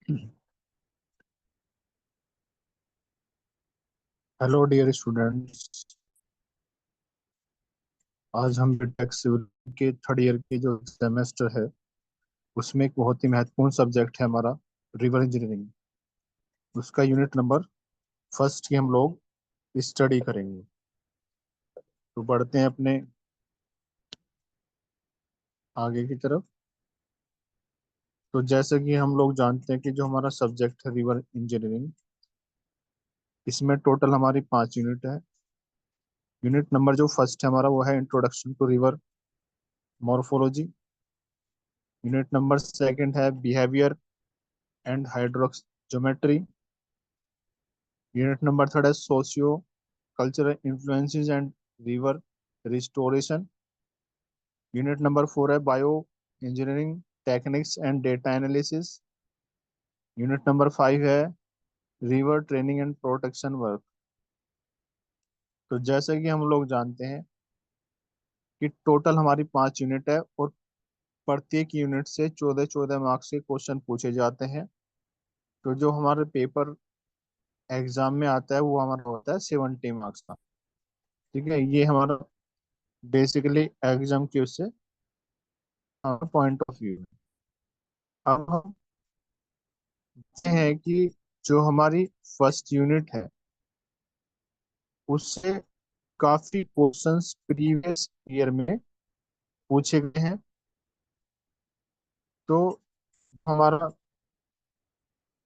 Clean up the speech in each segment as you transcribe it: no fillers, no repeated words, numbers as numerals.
Hello dear students. आज हम BTech civil के थर्ड ईयर के जो सेमेस्टर है उसमें एक बहुत ही महत्वपूर्ण सब्जेक्ट है हमारा रिवर इंजीनियरिंग। उसका यूनिट नंबर फर्स्ट की हम लोग स्टडी करेंगे। तो बढ़ते हैं अपने आगे की तरफ। तो जैसे कि हम लोग जानते हैं कि जो हमारा सब्जेक्ट है रिवर इंजीनियरिंग, इसमें टोटल हमारी 5 यूनिट है। यूनिट नंबर जो फर्स्ट है हमारा वो है introduction to river morphology. Unit number second है behaviour and hydraulics geometry. Unit number third है socio cultural influences and river restoration. Unit number four है bio engineering techniques and data analysis. Unit number five है river training and protection work. तो जैसे कि हम लोग जानते हैं कि टोटल हमारी 5 यूनिट है और प्रत्येक यूनिट से 14-14 मार्क्स के क्वेश्चन पूछे जाते हैं। तो जो हमारे पेपर एग्जाम में आता है वो हमारा होता है 70 मार्क्स का। ठीक है, ये हमारा बेसिकली एग्जाम की उससे हमारा पॉइंट ऑफ व्यू है। अब हम देखते हैं कि जो हमारी फर्स्ट यूनिट है उससे काफी क्वेश्चंस प्रीवियस ईयर में पूछे गए हैं। तो हमारा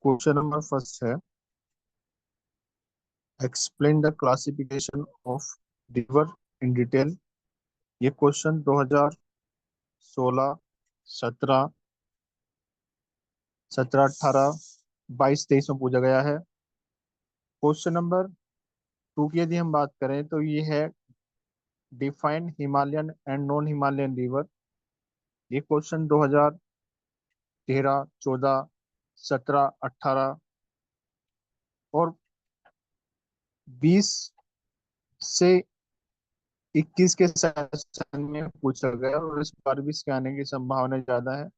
क्वेश्चन नंबर फर्स्ट है explain the classification of river in detail. ये क्वेश्चन 2016, 17, 17, 18, 22, 23 में पूछा गया है। क्वेश्चन नंबर टू की यदि हम बात करें तो ये है define Himalayan and non Himalayan river. ये क्वेश्चन 2013, 14, 17, 18 और 20 से 21 के सेशन में पूछा गया और इस बार भी इसके आने की संभावना ज्यादा है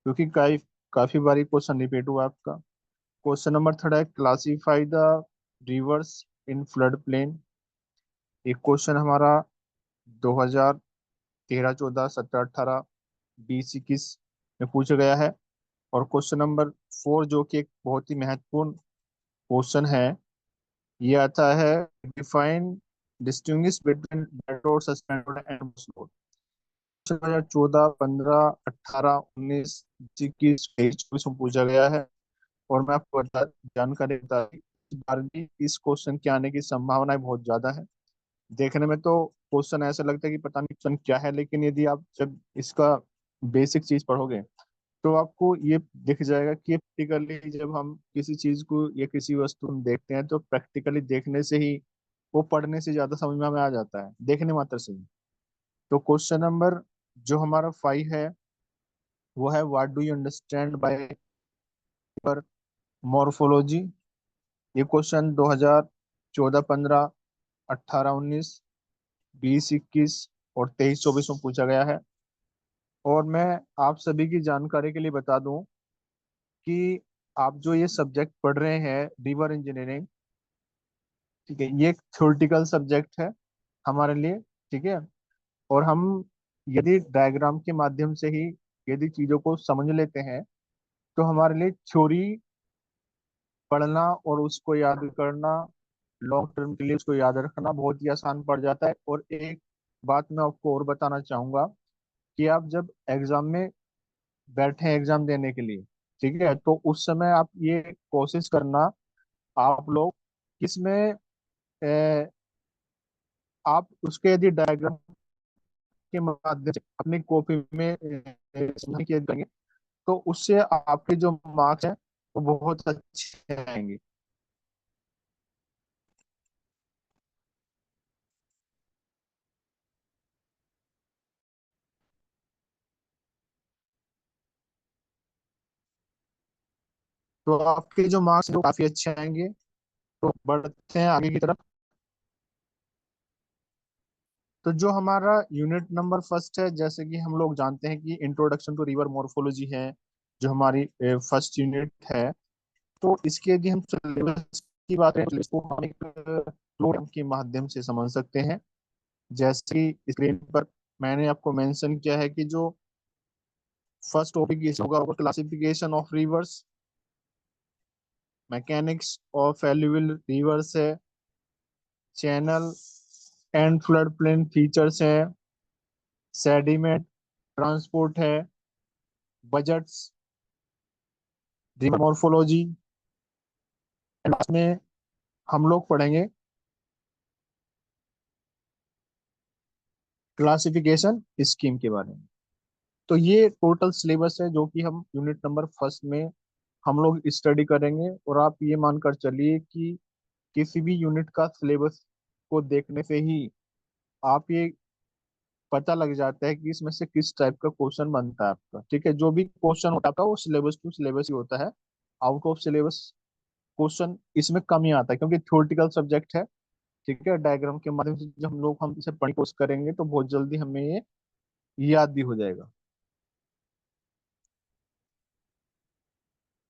क्योंकि काफी काफी बारी क्वेश्चन रिपीट हुआ आपका। क्वेश्चन नंबर थर्ड है classify the reverse in flood plain. एक क्वेश्चन हमारा 2013, 14, 17, 18, 20, 21 में पूछा गया है। और क्वेश्चन नंबर फोर जो कि एक बहुत ही महत्वपूर्ण क्वेश्चन है, ये आता है define distinguish between dead load suspended and बस लोड। 2014, 15, 18, 19, 21, 23, 24 में पूछा गया है। और मैं आपको जानकारी बता दूं, इस बार भी इस क्वेश्चन के आने की संभावनाएं बहुत ज्यादा है। देखने में तो क्वेश्चन ऐसा लगता है कि पता नहीं क्वेश्चन क्या है, लेकिन यदि आप जब इसका बेसिक चीज पढ़ोगे तो आपको ये दिख जाएगा कि प्रैक्टिकली जब हम किसी चीज को या किसी वस्तु को देखते हैं तो प्रैक्टिकली देखने से ही वो पढ़ने से ज्यादा समझ में हमें आ जाता है देखने मात्र से ही। तो क्वेश्चन नंबर जो हमारा फाइव है वो है what do you understand by पर मॉर्फोलॉजी। ये क्वेश्चन 2014, 15, 18, 19, 20, 21 और 23, 24 में पूछा गया है। और मैं आप सभी की जानकारी के लिए बता दूं कि आप जो ये सब्जेक्ट पढ़ रहे हैं रिवर इंजीनियरिंग, ठीक है, ये एक थ्योरेटिकल सब्जेक्ट है हमारे लिए। ठीक है, और हम यदि डायग्राम के माध्यम से ही यदि चीजों को समझ लेते हैं तो हमारे लिए थ्योरी पढ़ना और उसको याद करना, लॉन्ग टर्म के लिए उसको याद रखना बहुत ही आसान पड़ जाता है। और एक बात मैं आपको और बताना चाहूंगा कि आप जब एग्जाम में बैठे एग्जाम देने के लिए, ठीक है, तो उस समय आप ये कोशिश करना आप लोग किसमें आप उसके यदि डायग्राम के माध्यम से अपनी कॉपी में समझ किया करेंगे तो उससे आपके जो मार्क्स हैं वो बहुत अच्छे आएंगे। तो आपके जो मार्क्स हैं वो काफी अच्छे आएंगे। तो बढ़ते हैं आगे की तरफ। तो जो हमारा यूनिट नंबर फर्स्ट है, जैसे कि हम लोग जानते हैं कि इंट्रोडक्शन टू रिवर मॉर्फोलॉजी है, जो हमारी फर्स्ट यूनिट है। तो इसके यदि हम सिलेबस की बात करें तो इसको हम एक फ्लो के माध्यम से समझ सकते हैं। जैसे कि स्क्रीन पर मैंने आपको मेंशन किया है कि जो फर्स्ट टॉपिक होगा वो classification of rivers, mechanics of alluvial rivers है, channel and flood plain features है, सेडिमेंट ट्रांसपोर्ट है, बजट्स, रिवर मॉर्फोलॉजी, एंड में हम लोग पढ़ेंगे क्लासिफिकेशन स्कीम के बारे में। तो ये टोटल सिलेबस है जो कि हम यूनिट नंबर फर्स्ट में हम लोग स्टडी करेंगे। और आप ये मानकर चलिए कि किसी भी यूनिट का सिलेबस को देखने से ही आप ये पता लग जाता है कि इसमें से किस टाइप का क्वेश्चन बनता है आपका। ठीक है, जो भी क्वेश्चन होता है आपका वो सिलेबस टू सिलेबस ही होता है। आउट ऑफ सिलेबस क्वेश्चन इसमें कम ही आता है क्योंकि थ्योरेटिकल सब्जेक्ट है। ठीक है, डायग्राम के माध्यम से जब हम इसे पढ़ने की कोशिश करेंगे तो बहुत जल्दी हमें ये याद भी हो जाएगा।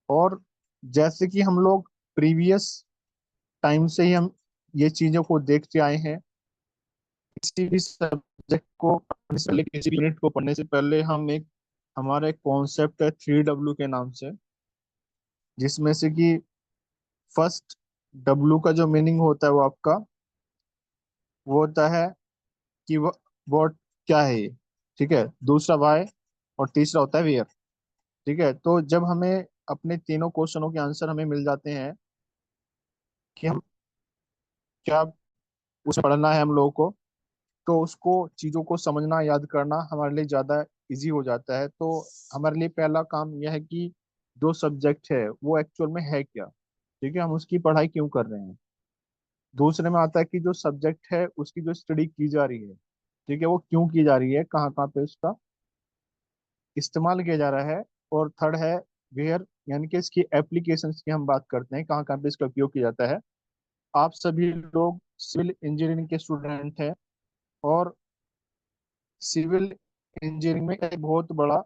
और जैसे कि हम लोग प्रीवियस टाइम से ही हम ये चीजों को देखते आए हैं, किसी भी सब्जेक्ट को पढ़ने से पहले, किसी भी यूनिट को पढ़ने से पहले हम एक हमारा एक कॉन्सेप्ट है 3W के नाम से, जिसमें से कि फर्स्ट W का जो मीनिंग होता है वो आपका वो होता है कि व्हाट क्या है ये। ठीक है, दूसरा वाई, और तीसरा होता है वेयर। ठीक है, तो जब हमें अपने तीनों क्वेश्चनों के आंसर हमें मिल जाते हैं कि हम क्या उसे पढ़ना है हम लोगों को, तो उसको चीजों को समझना याद करना हमारे लिए ज्यादा इजी हो जाता है। तो हमारे लिए पहला काम यह है कि जो सब्जेक्ट है वो एक्चुअल में है क्या। ठीक है, हम उसकी पढ़ाई क्यों कर रहे हैं। दूसरे में आता है कि जो सब्जेक्ट है उसकी जो स्टडी की जा रही है, ठीक है, वो क्यों की जा रही है, कहाँ कहाँ पे उसका इस्तेमाल किया जा रहा है। और थर्ड है वेयर, यानी कि इसकी एप्लीकेशंस की हम बात करते हैं, कहाँ कहाँ पे इसका उपयोग किया जाता है। आप सभी लोग सिविल इंजीनियरिंग के स्टूडेंट हैं, और सिविल इंजीनियरिंग में एक बहुत बड़ा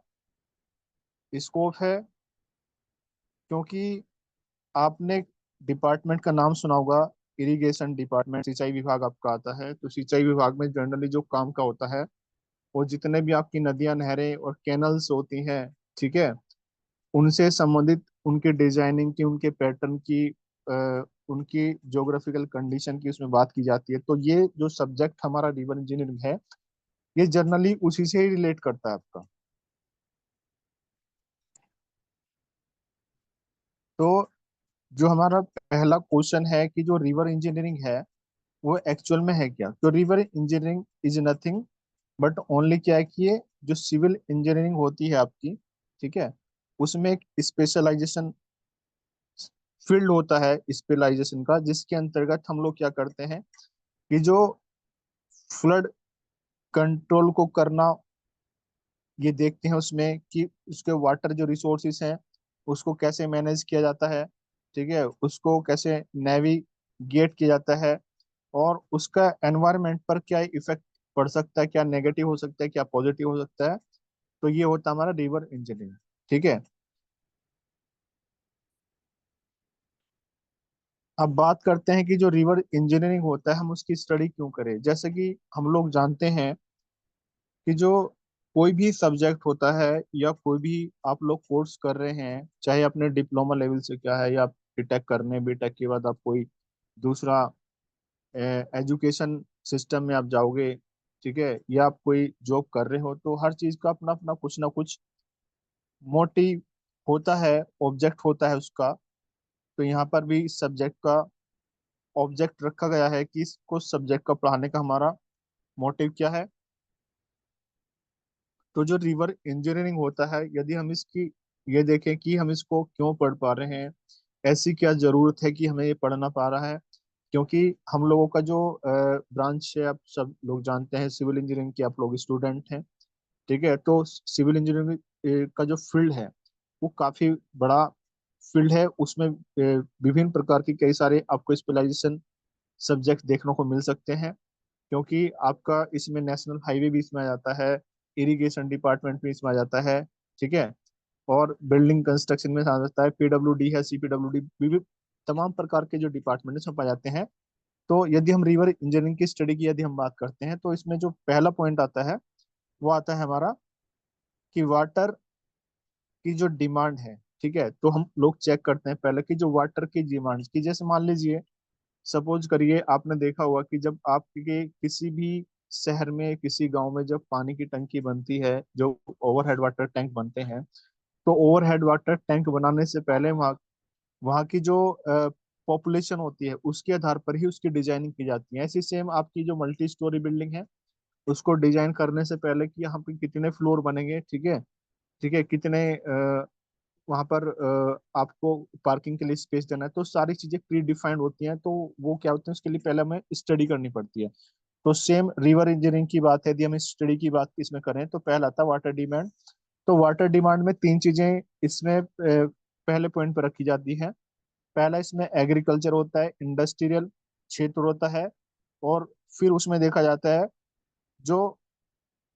स्कोप है, क्योंकि आपने डिपार्टमेंट का नाम सुना होगा, इरिगेशन डिपार्टमेंट, सिंचाई विभाग आपका आता है। तो सिंचाई विभाग में जनरली जो काम का होता है वो जितने भी आपकी नदियां, नहरें और कैनल्स होती हैं, ठीक है, उनसे संबंधित उनके डिजाइनिंग की, उनके पैटर्न की, उनकी ज्योग्राफिकल कंडीशन की उसमें बात की जाती है। तो ये जो सब्जेक्ट हमारा रिवर इंजीनियरिंग है, ये जनरली उसी से ही रिलेट करता है आपका। तो जो हमारा पहला क्वेश्चन है कि जो रिवर इंजीनियरिंग है वो एक्चुअल में है क्या। तो river engineering is nothing but only क्या है कि ये जो सिविल इंजीनियरिंग होती है आपकी, ठीक है, उसमें एक स्पेशलाइजेशन फील्ड होता है स्पेशलाइजेशन का, जिसके अंतर्गत हम लोग क्या करते हैं कि जो फ्लड कंट्रोल को करना, ये देखते हैं उसमें कि उसके वाटर जो रिसोर्सेस हैं उसको कैसे मैनेज किया जाता है। ठीक है, उसको कैसे नेविगेट किया जाता है, और उसका एनवायरनमेंट पर क्या इफेक्ट पड़ सकता है, क्या नेगेटिव हो सकता है, क्या पॉजिटिव हो सकता है। तो ये होता है हमारा रिवर इंजीनियरिंग। ठीक है, अब बात करते हैं कि जो रिवर इंजीनियरिंग होता है हम उसकी स्टडी क्यों करें। जैसे कि हम लोग जानते हैं कि जो कोई भी सब्जेक्ट होता है या कोई भी आप लोग कोर्स कर रहे हैं, चाहे अपने डिप्लोमा लेवल से क्या है, या बीटेक करने, बीटेक के बाद आप कोई दूसरा एजुकेशन सिस्टम में आप जाओगे, ठीक है, या आप कोई जॉब कर रहे हो, तो हर चीज का अपना अपना कुछ ना कुछ मोटिव होता है, ऑब्जेक्ट होता है उसका। तो यहाँ पर भी इस सब्जेक्ट का ऑब्जेक्ट रखा गया है कि इसको सब्जेक्ट का पढ़ाने का हमारा मोटिव क्या है। तो जो रिवर इंजीनियरिंग होता है, यदि हम इसकी ये देखें कि हम इसको क्यों पढ़ पा रहे हैं, ऐसी क्या जरूरत है कि हमें ये पढ़ना पा रहा है। क्योंकि हम लोगों का जो ब्रांच है, आप सब लोग जानते हैं सिविल इंजीनियरिंग के आप लोग स्टूडेंट हैं। ठीक है, तो सिविल इंजीनियरिंग का जो फील्ड है वो काफी बड़ा फील्ड है। उसमें विभिन्न प्रकार की कई सारे आपको स्पेशलाइजेशन सब्जेक्ट देखने को मिल सकते हैं, क्योंकि आपका इसमें नेशनल हाईवे भी इसमें आ जाता है, इरिगेशन डिपार्टमेंट भी इसमें आ जाता है। ठीक है, और बिल्डिंग कंस्ट्रक्शन में आ जाता है, पीडब्ल्यूडी है, सीपीडब्ल्यूडी भी तमाम प्रकार के जो डिपार्टमेंट इसमें पाए जाते हैं। तो यदि हम रिवर इंजीनियरिंग की स्टडी की यदि हम बात करते हैं, तो इसमें जो पहला पॉइंट आता है वो आता है हमारा कि वाटर की जो डिमांड है, ठीक है, तो हम लोग चेक करते हैं पहले कि जो वाटर की डिमांड की, जैसे मान लीजिए सपोज करिए आपने देखा होगा कि जब आपके किसी भी शहर में, किसी गांव में जब पानी की टंकी बनती है, जो ओवरहेड वाटर टैंक बनते हैं, तो ओवरहेड वाटर टैंक बनाने से पहले वहाँ वहाँ की जो पॉपुलेशन होती है उसके आधार पर ही उसकी डिजाइनिंग की जाती है। ऐसी सेम आपकी जो मल्टी स्टोरी बिल्डिंग है, उसको डिजाइन करने से पहले कि यहाँ पे कितने फ्लोर बनेंगे, ठीक है, ठीक है, कितने वहां पर आपको पार्किंग के लिए स्पेस देना है, तो सारी चीजें प्री डिफाइंड होती हैं। तो वो क्या होते हैं, उसके लिए पहले हमें स्टडी करनी पड़ती है। तो सेम रिवर इंजीनियरिंग की बात है, यदि हम स्टडी की बात इसमें करें, तो पहला आता है वाटर डिमांड। तो वाटर डिमांड में तीन चीजें इसमें पहले पॉइंट पर रखी जाती है। पहला इसमें एग्रीकल्चर होता है, इंडस्ट्रियल क्षेत्र होता है, और फिर उसमें देखा जाता है जो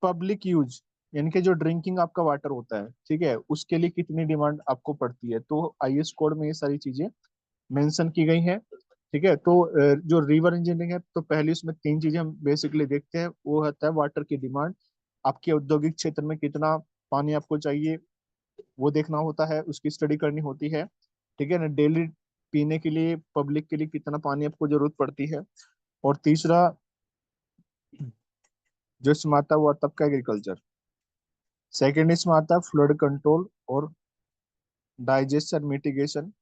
पब्लिक यूज, यानी कि जो ड्रिंकिंग आपका वाटर होता है, ठीक है, उसके लिए कितनी डिमांड आपको पड़ती है। तो आईएस कोड में ये सारी चीजें मेंशन की गई हैं। ठीक है, तो जो रिवर इंजीनियरिंग है, तो पहली उसमें तीन चीजें हम बेसिकली देखते हैं, वो होता है वाटर की डिमांड, आपके औद्योगिक क्षेत्र में कितना पानी आपको चाहिए वो देखना होता है, उसकी स्टडी करनी होती है। ठीक है ना, डेली पीने के लिए पब्लिक के लिए कितना पानी आपको जरूरत पड़ती है। और तीसरा जो इसमें आता है वो आता है आपका एग्रीकल्चर। सेकेंड इसमें आता है फ्लड कंट्रोल और डाइजेशन मिटिगेशन।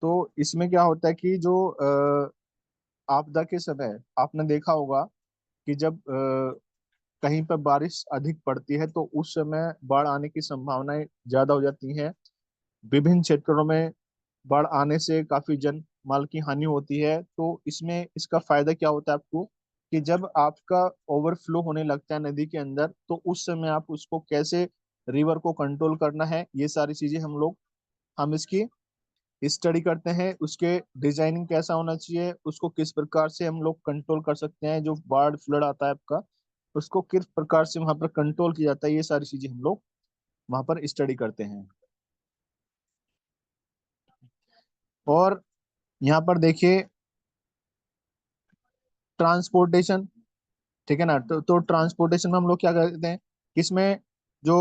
तो इसमें क्या होता है कि जो आपदा के समय आपने देखा होगा कि जब कहीं पर बारिश अधिक पड़ती है, तो उस समय बाढ़ आने की संभावनाएं ज्यादा हो जाती हैं। विभिन्न क्षेत्रों में बाढ़ आने से काफी जन माल की हानि होती है। तो इसमें इसका फायदा क्या होता है आपको, कि जब आपका ओवरफ्लो होने लगता है नदी के अंदर, तो उस समय आप उसको कैसे, रिवर को कंट्रोल करना है, ये सारी चीजें हम इसकी स्टडी करते हैं। उसके डिजाइनिंग कैसा होना चाहिए, उसको किस प्रकार से हम लोग कंट्रोल कर सकते हैं, जो बाढ़ फ्लड आता है आपका, उसको किस प्रकार से वहां पर कंट्रोल किया जाता है, ये सारी चीजें हम लोग वहां पर स्टडी करते हैं। और यहाँ पर देखिए ट्रांसपोर्टेशन, ठीक है ना, तो ट्रांसपोर्टेशन में हम लोग क्या करते हैं, इसमें जो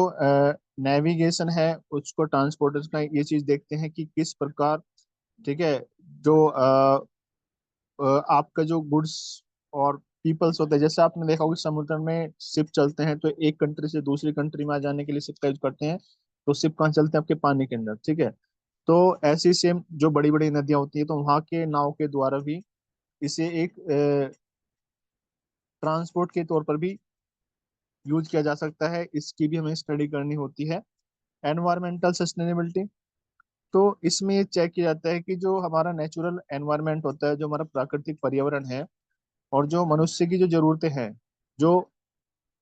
नेविगेशन है उसको, ट्रांसपोर्टेशन का ये चीज देखते हैं कि किस प्रकार, ठीक है, जो आपका जो गुड्स और पीपल्स होते हैं, जैसे आपने देखा होगा समुद्र में शिप चलते हैं, तो एक कंट्री से दूसरी कंट्री में आ जाने के लिए शिप का यूज करते हैं। तो शिप कहाँ चलते हैं, आपके पानी के अंदर, ठीक है। तो ऐसी सेम जो बड़ी बड़ी नदियां होती है, तो वहां के नाव के द्वारा भी इसे एक ट्रांसपोर्ट के तौर पर भी यूज किया जा सकता है। इसकी भी हमें स्टडी करनी होती है। एनवायरमेंटल सस्टेनेबिलिटी, तो इसमें ये चेक किया जाता है कि जो हमारा नेचुरल एनवायरनमेंट होता है, जो हमारा प्राकृतिक पर्यावरण है, और जो मनुष्य की जो जरूरतें हैं, जो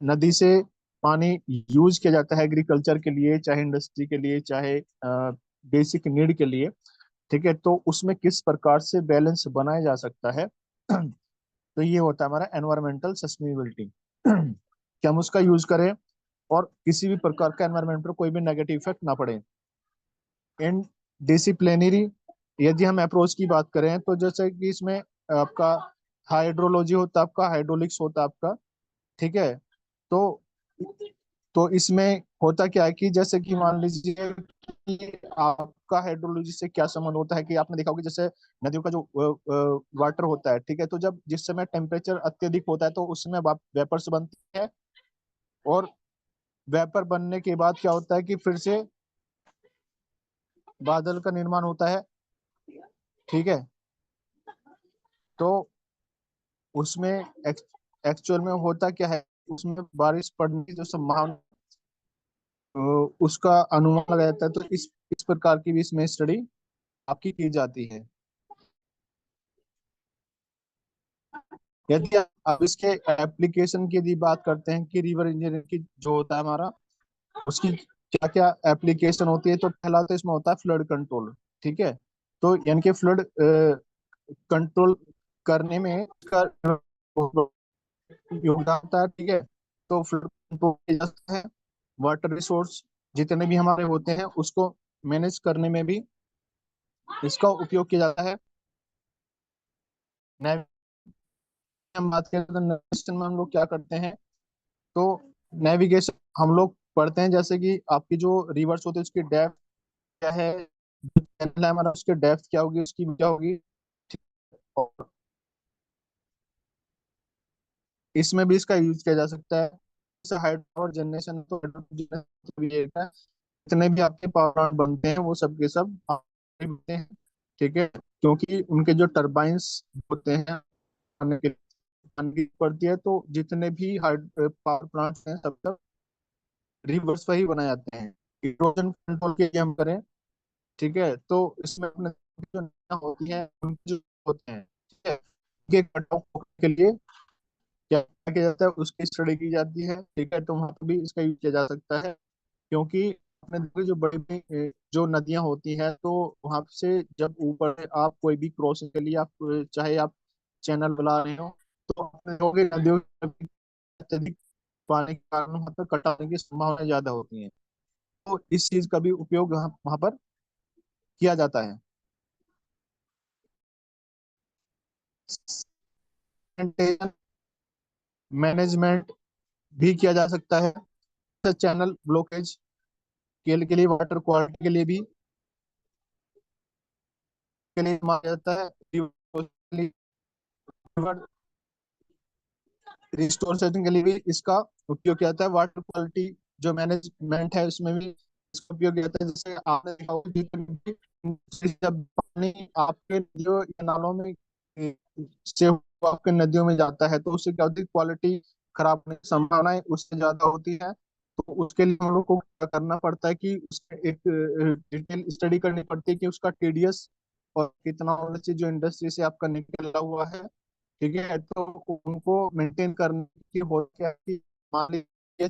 नदी से पानी यूज किया जाता है एग्रीकल्चर के लिए, चाहे इंडस्ट्री के लिए, चाहे बेसिक नीड के लिए, ठीक है, तो उसमें किस प्रकार से बैलेंस बनाया जा सकता है। तो ये होता है हमारा एनवायरमेंटल सस्टेनेबिलिटी, कि हम उसका यूज करें और किसी भी प्रकार का एनवायरमेंट पर कोई भी नेगेटिव इफेक्ट ना पड़े। इन डिसिप्लिनरी, यदि हम अप्रोच की बात करें, तो जैसे कि इसमें आपका हाइड्रोलॉजी होता है, आपका हाइड्रोलिक्स होता है आपका, ठीक है। तो इसमें होता क्या है कि जैसे कि मान लीजिए कि आपका हाइड्रोलॉजी से क्या संबंध होता है, कि आपने देखा होगा कि जैसे नदियों का जो वाटर होता है, ठीक है, तो जब जिस समय टेम्परेचर अत्यधिक होता है, तो उस समय वेपर्स बनती है, और वेपर बनने के बाद क्या होता है कि फिर से बादल का निर्माण होता है, ठीक है। तो उसमें एक्चुअल में होता क्या है, उसमें बारिश पड़ने की जो संभावना, अ, उसका अनुमान लगाया जाता है। तो इस प्रकार की भी इसमें स्टडी आपकी की जाती है। यदि आप इसके एप्लीकेशन की यदि बात करते हैं कि रिवर इंजीनियरिंग की जो होता है हमारा, उसकी क्या क्या एप्लीकेशन होती है, तो पहला तो इसमें होता है फ्लड कंट्रोल, ठीक है। तो यानी कि फ्लड कंट्रोल करने में इसका योगदान होता है, ठीक है। तो फ्लड कंट्रोल किया जाता है। वाटर रिसोर्स जितने भी हमारे होते हैं उसको मैनेज करने में भी इसका उपयोग किया जाता है। नेविगेशन हम बात करें तो नेविगेशन में हम लोग क्या करते हैं, तो नेविगेशन हम लोग पढ़ते हैं जैसे कि आपकी जो रिवर्स होती है उसकी डेप्थ क्या है, जो चैनल है हमारा उसकी डेप्थ क्या होगी, उसकी क्या होगी। ठीक है? और इसमें भी इसका यूज किया जा सकता है। जैसे हाइड्रो पावर जनरेशन, तो हाइड्रो जनरेशन भी एक है। जितने भी आपके पावर प्लांट बनते हैं वो सब के सब पानी बनते हैं। ठीक है, क्योंकि उनके जो टरबाइंस होते हैं पानी के पानी की पड़ती है, तो जितने भी पावर प्लांट्स हैं सब रिवर्स पर ही बनाए जाते हैं। इरोजन कंट्रोल के लिए हम करें, ठीक है, तो इसमें अपने जो नदियां होती हैं उनके जो होते हैं, ठीक है, उनके कटाव के लिए क्या किया जाता है, उसकी स्टडी की जाती है। ठीक है, तो वहाँ पे भी इसका यूज किया जा सकता है। क्योंकि अपने देखो जो बड़ी बड़ी जो नदियां होती हैं, तो वहां से जब ऊपर आप कोई भी क्रॉसिंग के लिए आप चाहे आप चैनल बना रहे हो, तो अपने देखोगे नदियों की अत्यधिक पानी के कारण वहां पर कटाने की संभावना ज्यादा होती है। तो इस चीज का भी उपयोग वहाँ वहाँ पर किया जाता है। सैनिटेशन मैनेजमेंट भी किया जा सकता है। चैनल ब्लॉकेज के लिए वाटर क्वालिटी के लिए भी के लिए माना जाता है। रिस्टोर सर्चिंग के लिए भी इसका उपयोग किया जाता है। वाटर क्वालिटी जो मैनेजमेंट है उसमें भी इसका उपयोग किया जाता है। जैसे आपने देखा होगा कि जब पानी आपके जो नालों में से आपके नदियों में जाता है, तो उससे क्या होती है, क्वालिटी खराब होने की संभावनाएं उससे ज्यादा होती है। तो उसके लिए हम लोग को क्या करना पड़ता है कि उसका एक डिटेल स्टडी करनी पड़ती है कि उसका टीडीएस और कितना होना चाहिए जो इंडस्ट्री से आपका निकला हुआ है। ठीक है, तो उनको मेंटेन करने की हो क्या कि मान लीजिए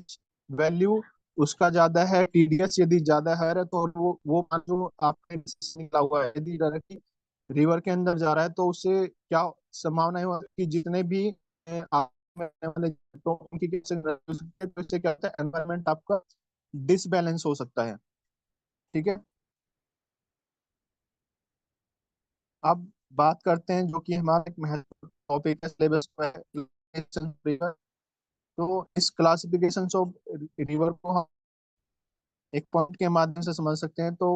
वैल्यू उसका ज्यादा है, टीडीएस यदि ज्यादा है तो वो मान जो आपने से निकला हुआ है यदि डायरेक्टली रिवर के अंदर जा रहा है, तो उससे क्या संभावना है कि जितने भी आप में आने वाले तो उनकी कैसे तो इससे क्या होता है, एनवायरमेंट आपका डिसबैलेंस हो सकता है। ठीक है, अब बात करते हैं जो कि हमारा एक महत्वपूर्ण टॉपिक है सिलेबस में। तो इस क्लासिफिकेशन ऑफ रिवर को हम एक पॉइंट के माध्यम से समझ सकते हैं। तो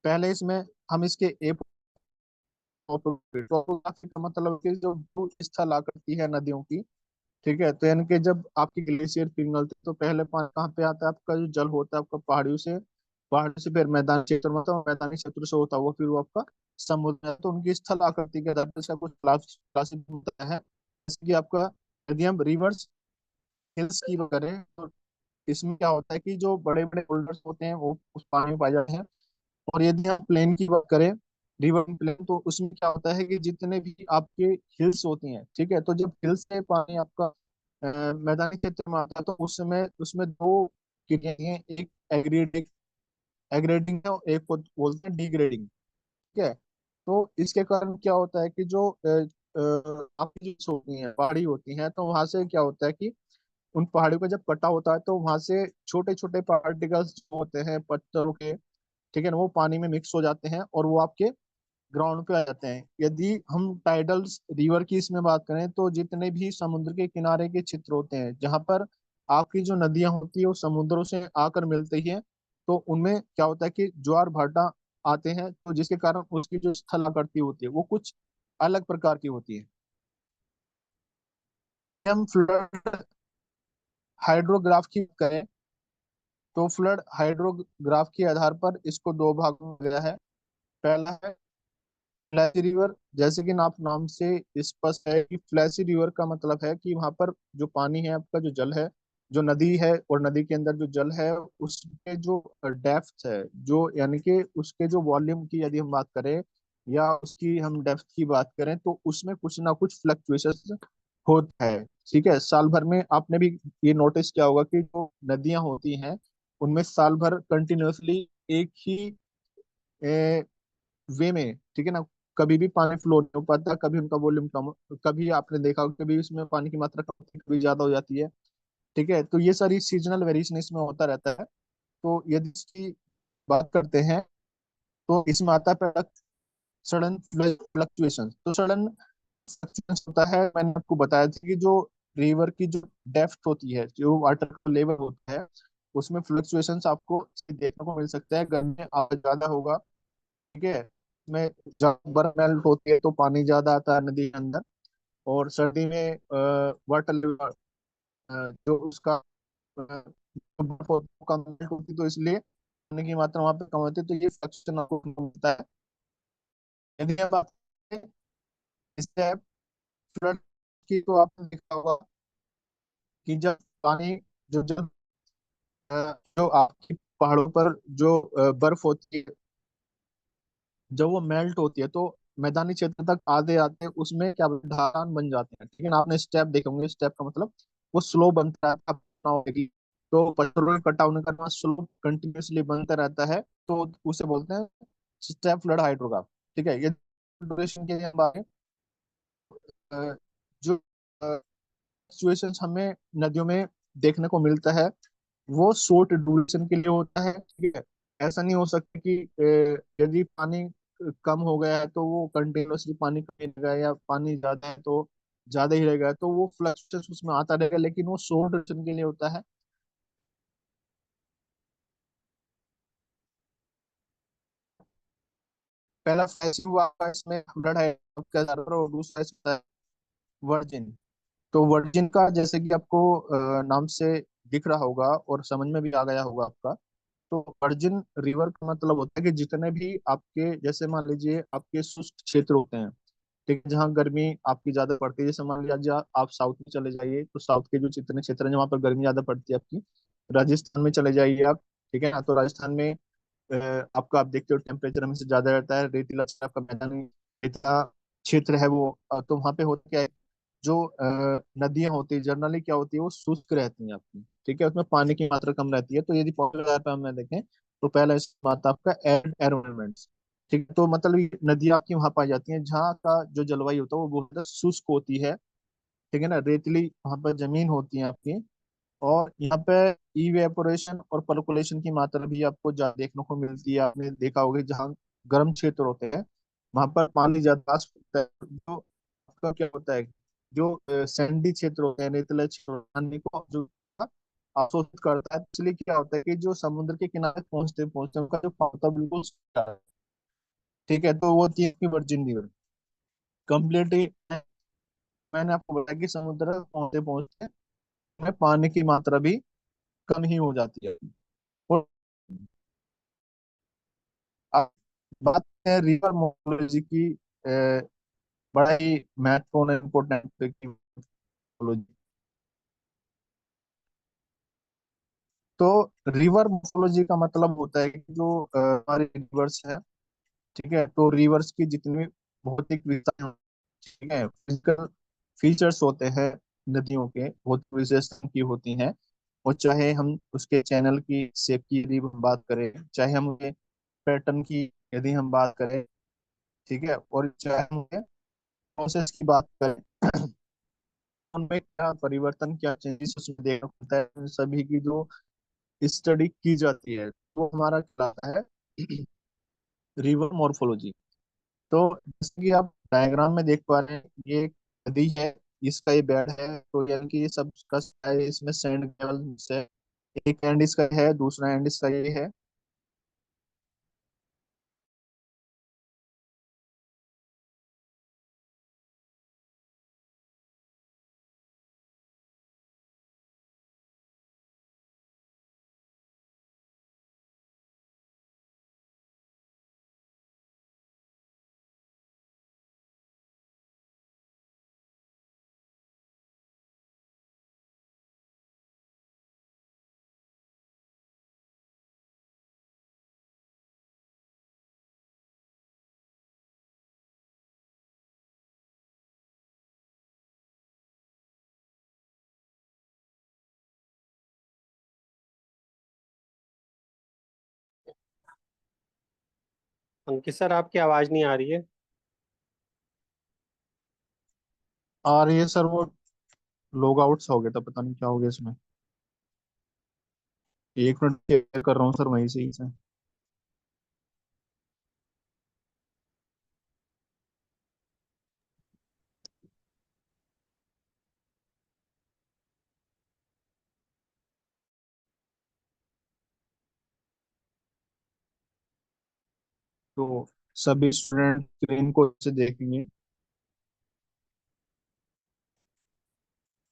पहले इसमें हम इसके टोपोग्राफी का मतलब कि जो भू स्थल आकृति है नदियों की। ठीक है, तो यानी कि जब आपकी ग्लेशियर पिघलते तो पहले पानी कहाँ पे आता है, आपका जो जल होता है आपका पहाड़ियों से फिर मैदानी क्षेत्र में होता है, मैदानी क्षेत्र से होता हुआ फिर वो आपका समुद्र है। तो उनकी स्थल आकृति के आधार पर इसका कुछ क्लासिफिकेशन होता है। जैसे कि आपका यदि हम रिवर्स हिल्स की बात करें, तो इसमें क्या होता है कि जो बड़े बड़े बोल्डर्स होते हैं वो उस पानी में पाए जाते हैं। और यदि हम प्लेन की बात करें, रिवर प्लेन, तो उसमें क्या होता है कि जितने भी आपके हिल्स होती हैं, ठीक है, तो जब हिल्स से पानी आपका मैदानी क्षेत्र में आता है, तो उस समय उसमें दो क्रियाएं हैं, एक एग्रीडिंग एग्रेडिंग है और एक को बोलते हैं डिग्रेडिंग। ठीक है, तो इसके कारण क्या होता है कि जो आपकी जो होती हैं पहाड़ी होती हैं, तो वहां से क्या होता है कि उन पहाड़ियों का जब कटा होता है तो वहां से छोटे छोटे पार्टिकल्स होते हैं पत्थरों के, ठीक है ना, वो पानी में मिक्स हो जाते हैं और वो आपके ग्राउंड पे आ जाते हैं। यदि हम टाइडल्स रिवर की इसमें बात करें, तो जितने भी समुद्र के किनारे के क्षेत्र होते हैं जहां पर आपकी जो नदियां होती है वो समुद्रों से आकर मिलती हैं, तो उनमें क्या होता है कि ज्वार भाटा आते हैं, तो जिसके कारण उसकी जो स्थलाकृति होती है वो कुछ अलग प्रकार की होती है। हम फ्लड हाइड्रोग्राफ की करें, तो फ्लड हाइड्रोग्राफ के आधार पर इसको दो भागों में गया है। पहला है फ्लैशी रिवर। जैसे कि आप नाम से स्पष्ट है कि फ्लैशी रिवर का मतलब है कि वहां पर जो पानी है आपका जो जल है, जो नदी है और नदी के अंदर जो जल है उसके जो डेप्थ है, जो यानी कि उसके जो वॉल्यूम की यदि हम बात करें या उसकी हम डेप्थ की बात करें, तो उसमें कुछ ना कुछ फ्लक्चुएशन होता है। ठीक है, साल भर में आपने भी ये नोटिस किया होगा कि जो नदियां होती हैं उनमें साल भर कंटिन्यूअसली एक ही वे में, ठीक है ना, कभी भी पानी फ्लो नहीं हो पाता, कभी उनका वॉल्यूम कम, कभी आपने देखा होगा, कभी उसमें पानी की मात्रा कम होती है, कभी ज्यादा हो जाती है। ठीक है, तो ये सारी सीजनल वेरिएशन इसमें होता रहता है। तो यदि इसकी बात करते हैं तो इसमें आता है सडन फ्लक्चुएशन। तो सडन फ्लक्चुएशन होता है, मैंने आपको बताया था कि जो रिवर की जो डेप्थ होती है, जो वाटर का लेवल होता है, उसमें फ्लक्चुएशंस आपको देखने को मिल सकता है। गर्मी में ज्यादा होगा, ठीक है, इसमें जब बर्फ मेल्ट होती है तो पानी ज्यादा आता है नदी के अंदर। और सर्दी में वाटर लेवल जो उसका जो बर्फ होती है वो कम मेल्ट होती है, तो इसलिए पानी की मात्रा वहां पे कम होती है, तो ये फ्लक्चुएशन आपको मिलता है। यदि हम बात करें इससे फ्लड की, तो आपने देखा होगा कि जब पानी जो जो जो आपकी पहाड़ों पर जो बर्फ होती है, जब वो मेल्ट होती है तो मैदानी क्षेत्र तक आते आते उसमें क्या ढलान बन जाते हैं, ठीक है ना। आपने स्टेप देखे होंगे, स्टेप का मतलब वो स्लो बनता है अपना होगी। तो पत्थरों के कटा होने का बाद स्लो कंटिन्यूअसली बनता रहता है, तो उसे बोलते हैं स्टेप फ्लड हाइड्रोग्राफ। ठीक है, ये ड्यूरेशन के लिए हम बात करें, जो सिचुएशंस हमें नदियों में देखने को मिलता है वो शॉर्ट ड्यूरेशन के लिए होता है, ठीक है। ऐसा नहीं हो सकता कि यदि पानी कम हो गया है तो वो कंटिन्यूअसली पानी कम रहेगा, या पानी ज्यादा है तो ज्यादा ही रहेगा, तो वो फ्लक्चुएशन उसमें आता रहेगा, लेकिन वो शॉर्ट ड्यूरेशन के लिए होता है। पहला फेज हुआ आपका, इसमें 100 है आपका, और दूसरा इसका वर्जिन। तो वर्जिन का जैसे कि आपको नाम से दिख रहा होगा और समझ में भी आ गया होगा आपका, तो वर्जिन रिवर का मतलब होता है कि जितने भी आपके, जैसे मान लीजिए आपके शुष्क क्षेत्र होते हैं, ठीक है, जहाँ गर्मी आपकी ज्यादा पड़ती है, जैसे मान लीजिए आप साउथ में चले जाइए, तो साउथ के जो जितने क्षेत्र हैं वहाँ पर गर्मी ज्यादा पड़ती है आपकी। राजस्थान में चले जाइए आप, ठीक है ना, तो राजस्थान में आपका, आप देखते हो टेम्परेचर हमें से ज्यादा रहता है, रेतीला आपका मैदानी रेतीला क्षेत्र है वो। तो वहाँ पे होता क्या है, जो नदियां होती है जनरली क्या होती है, वो शुष्क रहती हैं आपकी, ठीक है, उसमें पानी की मात्रा कम रहती है। तो यदि पॉपुलर आधार पर हम देखें तो पहला इस बात आपका एनवायरमेंट, ठीक है, तो मतलब ये नदियां आपकी वहां पाई जाती हैं जहाँ का जो जलवायु होता है वो बहुत ज्यादा शुष्क होती है, ठीक है ना, रेतली वहां पर जमीन होती है आपकी। और यहाँ पे इवेपोरेशन और परकोलेशन की मात्रा भी आपको देखने को मिलती है। आपने देखा होगा कि जहाँ गर्म क्षेत्र होते हैं वहां पर पानी ज्यादा होता है, जो आपका क्या होता है, जो सैंडी क्षेत्र होते हैं, रेतीले क्षेत्र, पानी को जो अवशोषित करता है, इसलिए क्या होता है कि जो समुद्र के किनारे पहुंचते पहुंचते उनका जो पानी होता है बिल्कुल सूखा है, ठीक है, तो वो थी इसकी वर्जिन रिवर कम्प्लीटली। मैंने आपको बताया कि समुद्र तक पहुंचते पहुंचते में पानी की मात्रा भी कम ही हो जाती है। और अब बात है रिवर मोर्फोलॉजी की, बड़ा ही महत्वपूर्ण इम्पोर्टेंट की मोर्फोलॉजी। तो रिवर मोर्फोलॉजी का मतलब होता है कि जो हमारे रिवर्स है, ठीक है, तो रिवर्स की जितनी भी भौतिक विशेषताएं, ठीक है, फिजिकल फीचर्स होते हैं नदियों के, बहुत विशेषता की होती हैं। और चाहे हम उसके चैनल की शेप की यदि हम बात करें, चाहे हम उसके पैटर्न की यदि हम बात करें, ठीक है, और चाहे हम प्रोसेस की बात करें, उनमें क्या परिवर्तन, क्या चेंजेस उसमें देखना पड़ता है, उन सभी की जो स्टडी की जाती है वो हमारा कहलाता है रिवर मॉर्फोलॉजी। तो जैसे कि आप डायग्राम में देख पा रहे हैं, ये एक नदी है, इसका ये बेड है, तो यानी कि ये सब का है, इसमें सैंड ग्रेवल से, एक एंड इसका है, दूसरा एंड इसका ये है। अंकित सर, आपकी आवाज नहीं आ रही है। और ये सर वो लॉग आउट्स हो गया था, पता नहीं क्या हो गया इसमें। एक मिनट चेक कर रहा हूँ सर वहीं से ही से। तो सभी स्टूडेंट स्क्रीन को से देखेंगे।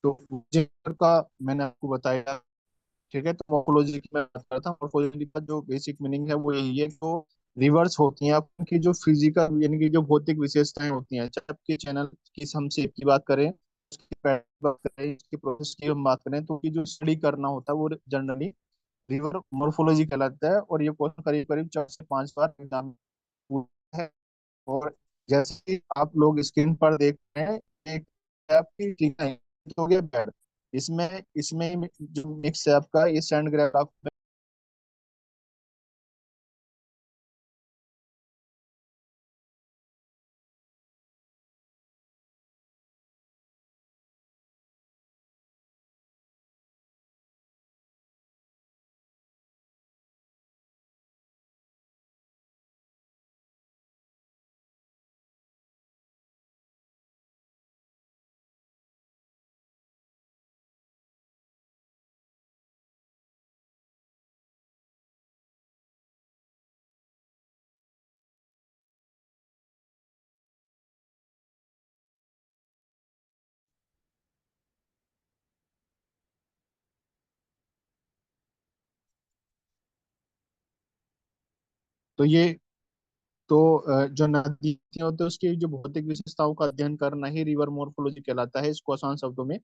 तो जेंडर का मैंने आपको बताया। ठीक है, तो मॉर्फोलॉजी की मैं बात करता हूँ। मॉर्फोलॉजी का जो बेसिक मीनिंग है वो यही है, जो रिवर्स होती हैं आपकी जो फिजिकल यानी कि जो भौतिक विशेषताएं होती हैं, चाहे आपके चैनल की हम शेप की बात करें, उसकी पैटर्न की बात करें, इसकी प्रोसेस की हम बात करें, तो की जो स्टडी करना होता है वो जनरली रिवर मॉर्फोलॉजी कहलाता है। और ये क्वेश्चन करीब करीब 4 से 5 बार एग्जाम में पूछा है। और जैसे कि आप लोग स्क्रीन पर देख रहे हैं, एक आपकी डिजाइन हो गया बेड। इसमें इसमें जो मिक्स है आपका ये सैंड ग्रेव। तो ये तो जो नदी होती है उसकी जो भौतिक विशेषताओं का अध्ययन करना ही रिवर मोर्फोलॉजी कहलाता है। इसको आसान शब्दों में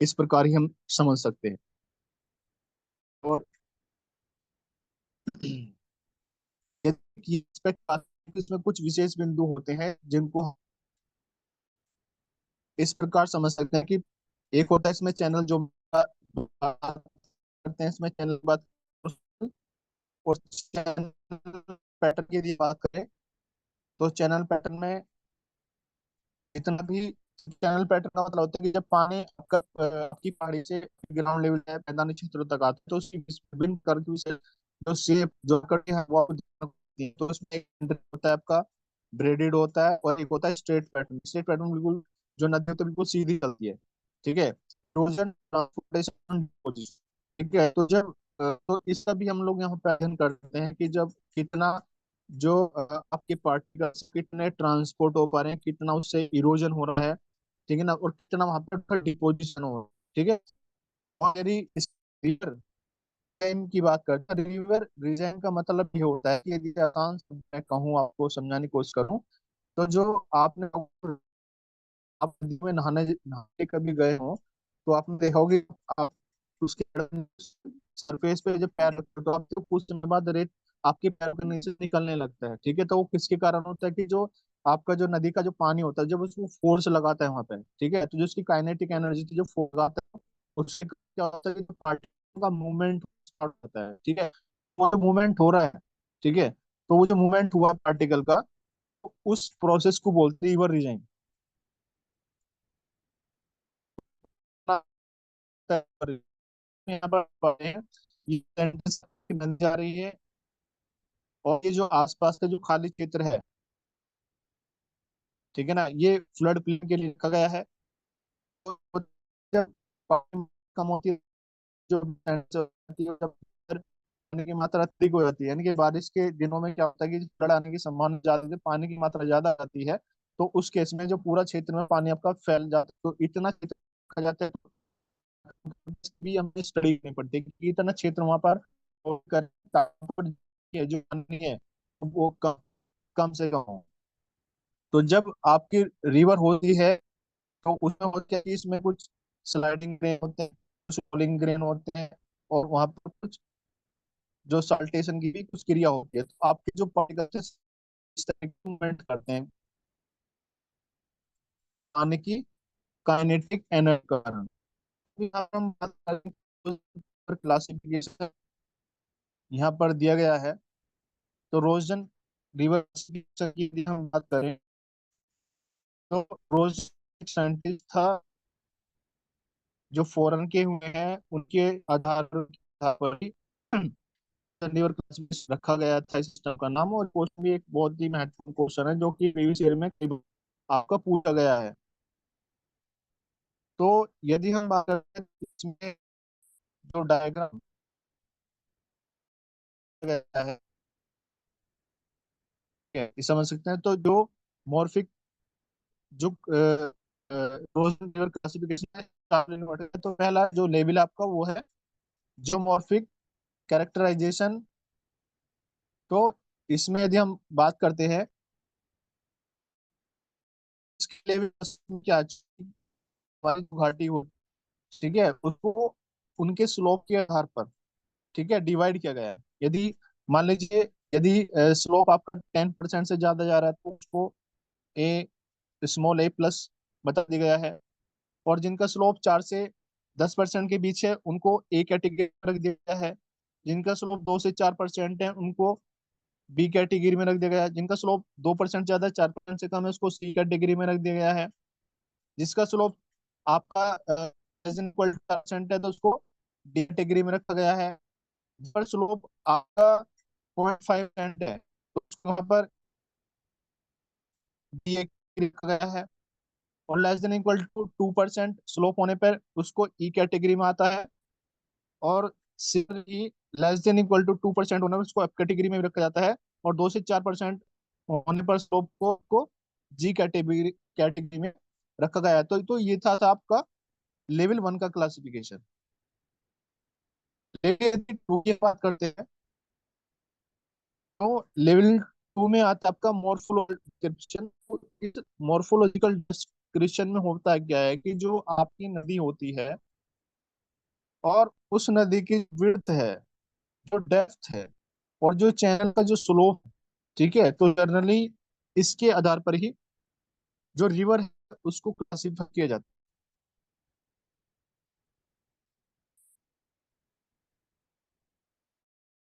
इस प्रकार ही हम समझ सकते हैं। और ये aspect इसमें कुछ विशेष बिंदु होते हैं जिनको हम इस प्रकार समझ सकते हैं कि एक होता है इसमें चैनल जो बात करते हैं, इसमें चैनल बात। और चैनल पैटर्न की यदि बात करें तो चैनल पैटर्न में इतना भी चैनल पैटर्न का मतलब होता है कि जब पानी आपका आपकी पहाड़ी से ग्राउंड लेवल या मैदानी क्षेत्रों तक आता है तो उसकी विभिन्न प्रकार की जो शेप जो कटी है वो आपको देखने को मिलती है। तो उसमें एक होता है आपका ब्रेडेड होता है और एक होता है स्ट्रेट पैटर्न। स्ट्रेट पैटर्न बिल्कुल जो नदी होती है बिल्कुल सीधी चलती है। ठीक है, इरोजन ट्रांसपोर्टेशन। ठीक है, तो जब तो इसका भी हम लोग यहाँ पे अध्ययन करते हैं कि जब कितना जो आपके पार्टिकल्स कितने ट्रांसपोर्ट हो पा रहे हैं, कितना उससे इरोजन हो रहा है। ठीक है ना, और कितना वहां पर डिपोजिशन हो रहा है। ठीक है, और यदि इस रिवर डिजाइन की बात करते हैं, रिवर डिजाइन का मतलब ये होता है कि यदि आसान शब्द में कहूँ आपको समझाने की कोशिश करूँ, तो जो आपने आप नदी में नहाने नहाने कभी गए हो तो आपने देखा होगा कि आप उसके सरफेस पे जब पैर रखते हो तो आपको कुछ समय बाद रेत आपके पैरों के नीचे निकलने लगता है। ठीक है, तो वो किसके कारण होता है कि जो आपका जो नदी का जो पानी होता है जब उसको फोर्स लगाता है वहां पे, ठीक है, तो जो उसकी काइनेटिक एनर्जी थी जो फोर्स लगाता है उससे क्या होता है कि जो पार्टिकल का मूवमेंट स्टार्ट होता है। ठीक है, वो जो मूवमेंट हो रहा है, ठीक है, तो वो जो मूवमेंट हुआ पार्टिकल का उस प्रोसेस को बोलते हैं रिवर रिजाइन। यहाँ पर पढ़े हैं, ये सेंटेंस बन जा रही है। और ये जो आसपास का जो खाली क्षेत्र है, ठीक है ना, ये फ्लड प्लेन के लिए लिखा गया है। तो जब पानी कम होती है, जो sentences होती है, जब पानी की मात्रा अधिक हो जाती है, यानी कि बारिश के दिनों में क्या होता है कि फ्लड आने की संभावना ज्यादा होती है, पानी की मात्रा ज्यादा आती है। तो उस केस में जो पूरा क्षेत्र में पानी आपका फैल जाता है, तो इतना क्षेत्र रखा जाता है। भी हमें स्टडी करनी पड़ती है कि इतना क्षेत्र वहां पर तापमान जो पानी है वो कम से कम हो। तो जब आपकी रिवर होती है तो उसमें होता है कि इसमें कुछ स्लाइडिंग ग्रेन होते हैं, कुछ रोलिंग ग्रेन होते हैं, और वहां पर कुछ जो सल्टेशन की भी कुछ क्रिया होती है। तो आपके जो पार्टिकल्स इस तरह की मूवमेंट करते हैं पानी की काइनेटिक एनर्जी के कारण। यहाँ हम बात करें क्लासिफिकेशन यहाँ पर दिया गया है। तो रोजन रिवर की यदि हम बात करें तो रोज एक साइंटिस्ट था जो फॉरेन के हुए हैं, उनके आधार पर ही रिवर क्लासिफिकेशन रखा गया था इस सिस्टम का नाम। और क्वेश्चन भी एक बहुत ही महत्वपूर्ण क्वेश्चन है जो कि प्रीवियस ईयर में कई बार आपका पूछा गया है। तो यदि हम बात करते हैं इसमें जो डायग्राम गया है, ये समझ सकते हैं। तो जो मॉर्फिक जो रोजन रिवर क्लासिफिकेशन है चार्ली नोट है, तो पहला जो लेवल आपका वो है जियोमॉर्फिक कैरेक्टराइजेशन। तो इसमें यदि हम बात करते हैं इसके लेवल क्या हमारी जो घाटी हो, ठीक है, उसको उनके स्लोप के आधार पर, ठीक है, डिवाइड किया गया है। यदि मान लीजिए यदि स्लोप आपका 10% से ज्यादा जा रहा है तो उसको ए स्मॉल ए प्लस बता दिया गया है। और जिनका स्लोप 4 से 10% के बीच है उनको ए कैटेगरी में रख दिया गया है। जिनका स्लोप 2 से 4% है उनको बी कैटेगरी में रख दिया गया है। जिनका स्लोप 2% ज्यादा है, 4% से कम है, उसको सी कैटेगरी में रख दिया गया है। जिसका स्लोप आपका इक्वल परसेंट है तो उसको डी कैटेगरी में रखा गया है। पर स्लोप आपका 0.5% है तो उसको वहां पर डी रखा गया है। और less than equal to 2% slope होने पर उसको ई कैटेगरी में आता है। और similarly less than equal to 2% होने पर उसको एफ कैटेगरी में भी रखा जाता है। और 2 से 4% होने पर स्लोप को जी कैटेगरी कैटेगरी में रखा गया है। तो ये था आपका लेवल 1 का क्लासिफिकेशन। लेवल 2 की बात करते हैं तो लेवल 2 में आता है आपका मॉर्फोलॉजिकल डिस्क्रिप्शन। मॉर्फोलॉजिकल डिस्क्रिप्शन में होता है क्या है कि जो आपकी नदी होती है और उस नदी की विड्थ है, जो डेप्थ है, और जो चैनल का जो स्लोप, ठीक है, तो जनरली इसके आधार पर ही जो रिवर है उसको क्लासिफाई किया जाता है।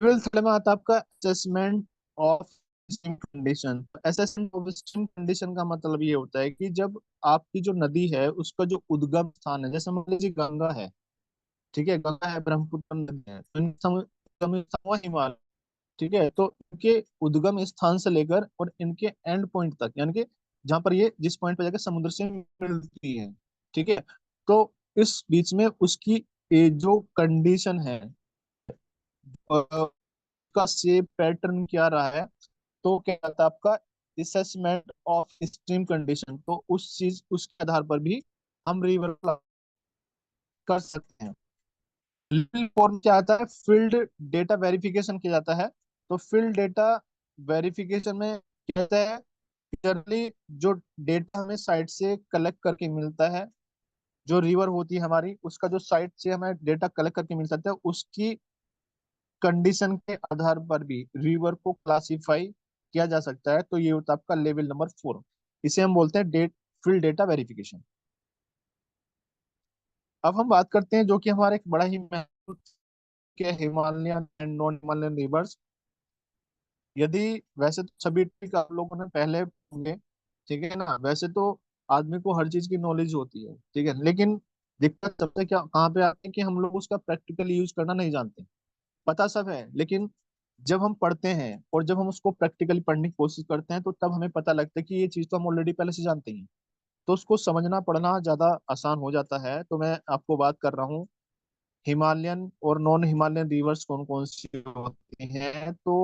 12th में आता है आपका assessment of stream condition. Assessment of stream condition का मतलब ये होता है कि जब आपकी जो नदी है उसका जो उद्गम स्थान है, जैसे मान लीजिए गंगा है, ठीक है, गंगा है, ब्रह्मपुत्र नदी है, तो हिमालय, ठीक है, तो इनके उद्गम स्थान से लेकर और इनके एंड पॉइंट तक, यानी कि जहां पर ये जिस पॉइंट पर जाकर समुद्र से मिलती है, ठीक है, तो इस बीच में उसकी जो कंडीशन है, उसका शेप पैटर्न क्या रहा है, तो क्या कहता है आपका असेसमेंट ऑफ स्ट्रीम कंडीशन। तो उस चीज उसके आधार पर भी हम रिवर कर सकते हैं। लिटिल फॉर्म क्या आता है, फील्ड डेटा वेरिफिकेशन किया जाता है। तो फील्ड डेटा वेरिफिकेशन में कहता है जनरली जो डेटा हमें साइट से कलेक्ट करके मिलता है, जो रिवर होती है हमारी उसका जो साइट से हमें डेटा कलेक्ट करके मिल सकता है, उसकी कंडीशन के आधार पर भी रिवर को क्लासिफाई किया जा सकता है। तो ये होता है आपका लेवल नंबर 4। इसे हम बोलते हैं फील्ड डेटा वेरिफिकेशन। अब हम बात करते हैं जो कि हमारा एक बड़ा ही महत्व के Himalayan and non Himalayan reverse. यदि वैसे तो सभी ट्रिक आप लोगों ने पहले होंगे, ठीक है ना, वैसे तो आदमी को हर चीज की नॉलेज होती है, ठीक है, लेकिन दिक्कत सबसे क्या कहाँ पे आती है कि हम लोग उसका प्रैक्टिकल यूज करना नहीं जानते। पता सब है लेकिन जब हम पढ़ते हैं और जब हम उसको प्रैक्टिकली पढ़ने की कोशिश करते हैं तो तब हमें पता लगता है कि ये चीज तो हम ऑलरेडी पहले से जानते हैं। तो उसको समझना पढ़ना ज्यादा आसान हो जाता है। तो मैं आपको बात कर रहा हूँ हिमालयन और नॉन हिमालयन रिवर्स कौन कौन सी होती हैं। तो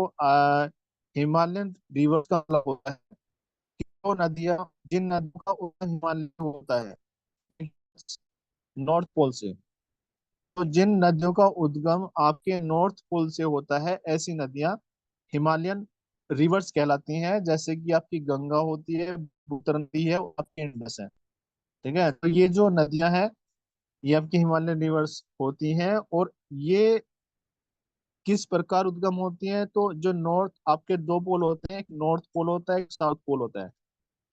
हिमालयन रिवर्स का मतलब होता है कि वो नदियां जिन नदियों का उद्गम हिमालय से होता है, नॉर्थ पोल से। तो जिन नदियों का उद्गम आपके नॉर्थ पोल से होता है ऐसी नदियां हिमालयन रिवर्स कहलाती हैं। जैसे कि आपकी गंगा होती है, उत्तर नदी है, और आपकी इंडस है, ठीक है। तो ये जो नदियां हैं ये आपकी हिमालयन रिवर्स होती हैं। और ये किस प्रकार उद्गम होती हैं, तो जो नॉर्थ आपके दो पोल होते हैं, एक नॉर्थ पोल होता है, एक साउथ पोल होता है,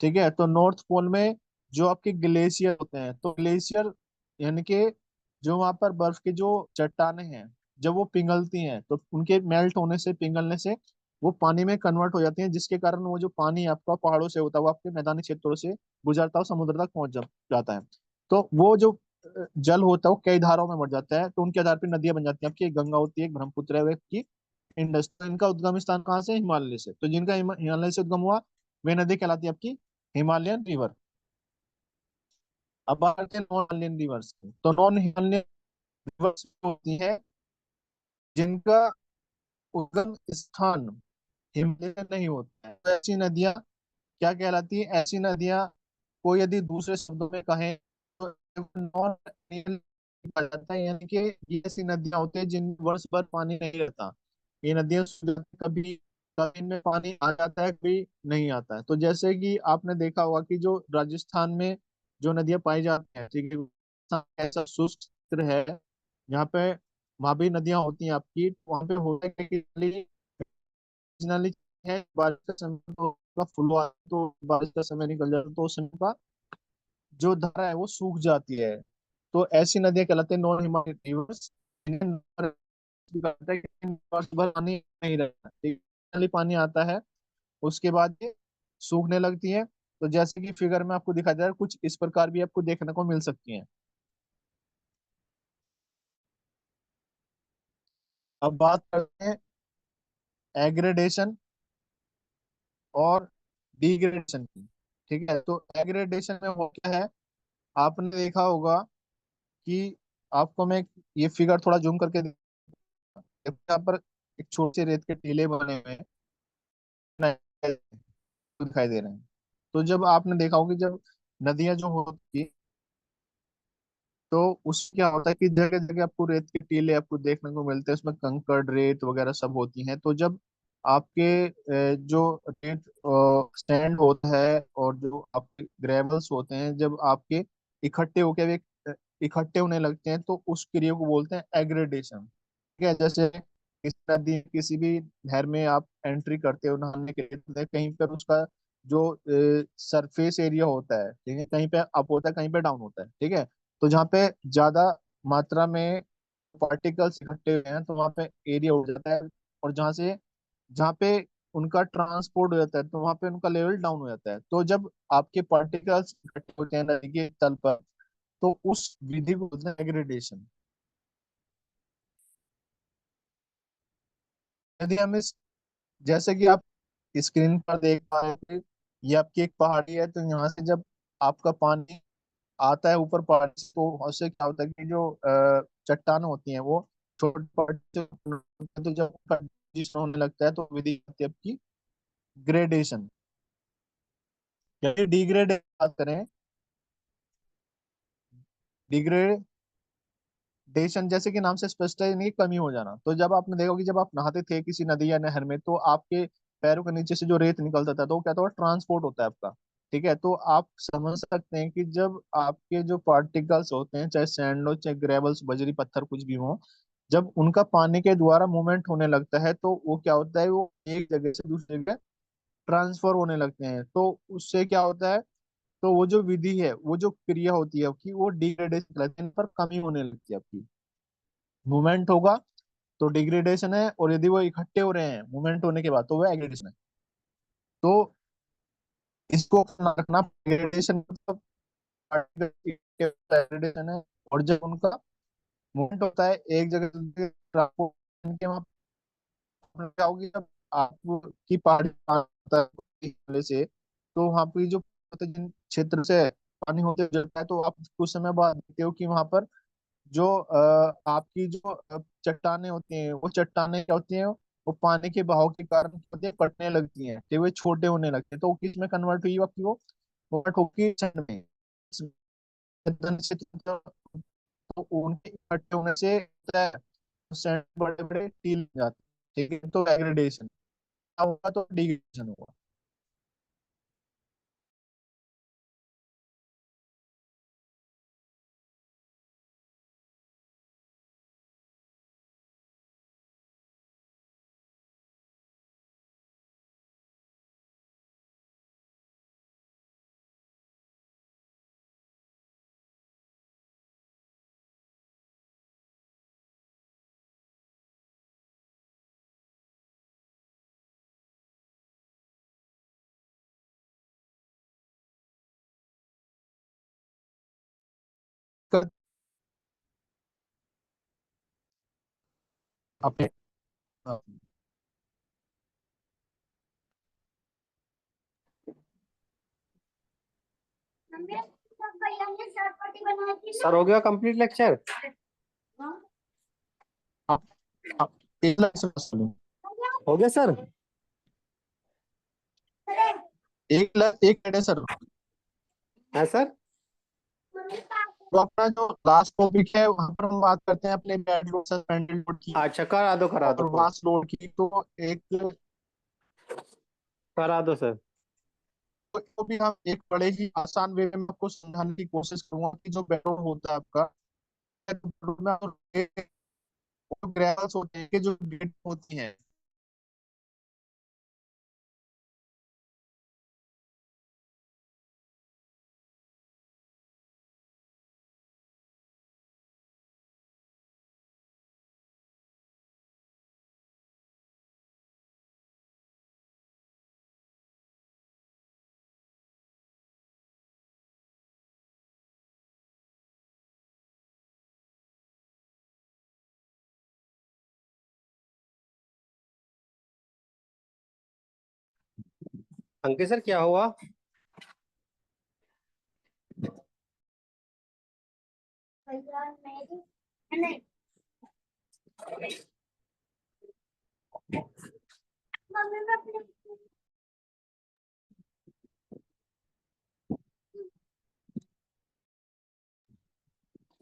ठीक है। तो नॉर्थ पोल में जो आपके ग्लेशियर होते हैं, तो ग्लेशियर यानी कि जो वहां पर बर्फ की जो चट्टाने हैं जब वो पिघलती हैं तो उनके मेल्ट होने से पिघलने से वो पानी में कन्वर्ट हो जाती हैं, जिसके कारण वो जो पानी आपका पहाड़ों से होता हुआ आपके मैदानी क्षेत्रों से गुजरता हुआ समुद्र तक पहुंच जाता है। तो वो जो जल होता है वो कई धाराओं में बढ़ जाता है, तो उनके आधार पर नदियां बन जाती हैं आपकी। एक गंगा होती है, एक ब्रह्मपुत्र है, वो एक की इंडस। तो इनका उद्गम स्थान कहाँ से? हिमालय से। तो जिनका हिमालय से उद्गम हुआ वे नदी कहलाती है आपकी हिमालयन रिवर। अब बात करते हैं नॉन हिमालयन रिवर्स की। तो नॉन हिमालयन रिवर्स होती है जिनका उद्गम स्थान हिमालय नहीं होता है। तो ऐसी नदियां क्या कहलाती है? ऐसी नदियां को यदि दूसरे शब्दों में कहें तो नॉन कहा जाता है, यानी कि ये ऐसी नदियां होती है जिन वर्ष भर पानी नहीं रहता। ये नदियां कभी कभी इनमें पानी आ जाता है, कभी नहीं आता है। तो जैसे कि आपने देखा होगा कि जो राजस्थान में जो नदियां पाई जाती हैं, ठीक है, राजस्थान ऐसा शुष्क क्षेत्र है जहाँ पे वहां भी नदियां होती हैं आपकी। वहां पे होता है कि सीजनली है, बारिश का समय तो का फुल हुआ तो बारिश का समय निकल जाता है, तो उस समय का जो धारा है वो सूख जाती है। तो ऐसी नदियां कहलाती है नॉन हिमालयन रिवर्स। वर्ष भर पानी नहीं रहता, सीजनली पानी आता है, उसके बाद ये सूखने लगती है। तो जैसे कि फिगर में आपको दिखाया जा रहा है, कुछ इस प्रकार भी आपको देखने को मिल सकती हैं। अब बात करते हैं एग्रेडेशन और डिग्रेडेशन की। ठीक है, तो एग्रेडेशन में वो क्या है? आपने देखा होगा कि आपको मैं ये फिगर थोड़ा जूम करके यहाँ पर एक छोटे से रेत के टीले बने हुए हैं, दिखाई दे रहे हैं। तो जब आपने देखा होगा कि जब नदियां जो होती, तो उस क्या होता है कि जगह जगह आपको रेत के टीले आपको देखने को मिलते हैं, उसमें कंकड़ रेत वगैरह सब होती हैं। तो जब आपके जो रेत स्टैंड होता है और जो आपके ग्रेवल्स होते हैं, जब आपके इकट्ठे होकर वे इकट्ठे होने लगते हैं, तो उस क्रिया को बोलते हैं एग्रेडेशन। ठीक है, जैसे इस नदी किसी भी नहर में आप एंट्री करते हो नहाने के लिए, तो कहीं पर उसका जो सरफेस एरिया होता है, ठीक है, कहीं पे अप होता है, कहीं पे डाउन होता है। ठीक है, तो जहाँ पे ज्यादा मात्रा में पार्टिकल्स इकट्ठे हुए हैं तो वहाँ पे एरिया उड़ जाता है, और जहाँ पे उनका ट्रांसपोर्ट हो जाता है तो वहाँ पे उनका लेवल डाउन हो जाता है। तो जब आपके पार्टिकल्स इकट्ठे होते हैं नदी के तल पर, तो उस विधि को बोलते हैं एग्रेडेशन। यदि हम इस जैसे कि आप स्क्रीन पर देख पा रहे थे, ये आपकी एक पहाड़ी है, तो यहाँ से जब आपका पानी आता है ऊपर पहाड़ी से, तो उससे क्या होता है कि जो चट्टान होती हैं वो छोटे पहाड़ी से, तो जब कंडीशन होने लगता है तो विधि आती है आपकी ग्रेडेशन। यदि डिग्रेड बात करें, डिग्रेडेशन जैसे कि नाम से स्पष्ट है, यानी कि कमी हो जाना। तो जब आपने देखा कि जब आप नहाते थे किसी नदी या नहर में, तो आपके पैरों के नीचे से जो रेत निकलता था तो वो क्या था? ट्रांसपोर्ट होता है आपका। ठीक है, तो आप समझ सकते हैं कि जब आपके जो पार्टिकल्स होते हैं, चाहे सैंड हो चाहे ग्रेवल्स बजरी पत्थर कुछ भी हो, जब उनका पानी के द्वारा मूवमेंट होने लगता है तो वो क्या होता है, वो एक जगह से दूसरी जगह ट्रांसफर होने लगते हैं। तो उससे क्या होता है? तो वो जो विधि है, वो जो क्रिया होती है आपकी, वो डिग्रेडेशन पर कमी होने लगती है आपकी। मूवमेंट होगा तो डिग्रेडेशन है, और यदि वो इकट्ठे हो रहे हैं मूवमेंट होने के बाद तो वो एग्रेडेशन है। तो इसको अपना रखना, डिग्रेडेशन मतलब एग्रेडेशन है। और जब उनका मूवमेंट होता है एक जगह से दूसरी जगह, आपको के वहां पर क्या होगी? जब आपकी पहाड़ी आता है हिमालय से, तो वहां पर जो जिन क्षेत्र से पानी होते जाता है, तो आप कुछ समय बाद देखते हो कि वहां पर जो आपकी जो चट्टाने होती हैं, वो चट्टाने क्या होती हैं? वो पानी के बहाव के कारण क्या होती है? कटने लगती हैं, तो वे छोटे होने लगते हैं। तो वो किस में कन्वर्ट हुई आपकी? वो कन्वर्ट होगी सैंड में। धन से तो उनके इकट्ठे होने से सैंड बड़े बड़े टील बन जाते हैं। ठीक है, तो एग्रेडेशन होगा तो डिग्रेडेशन होगा। अपने सर हो गया कंप्लीट लेक्चर? आप, आप एक लाइन से बस सुनो। हो गया सर? एक मिनट है सर। है सर? तो अपना जो लास्ट टॉपिक है वहां पर हम बात करते हैं अपने बैड लोड सस्पेंडेड लोड की अच्छा करा दो और मास लोड की। तो एक करा दो सर। तो भी हम एक बड़े ही आसान वे में आपको समझाने की कोशिश करूंगा कि जो बैड लोड होता है आपका, ग्रेवल्स होते हैं कि जो गेट होती हैं। अंकित सर क्या हुआ?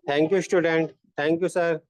Thank you student, thank you sir.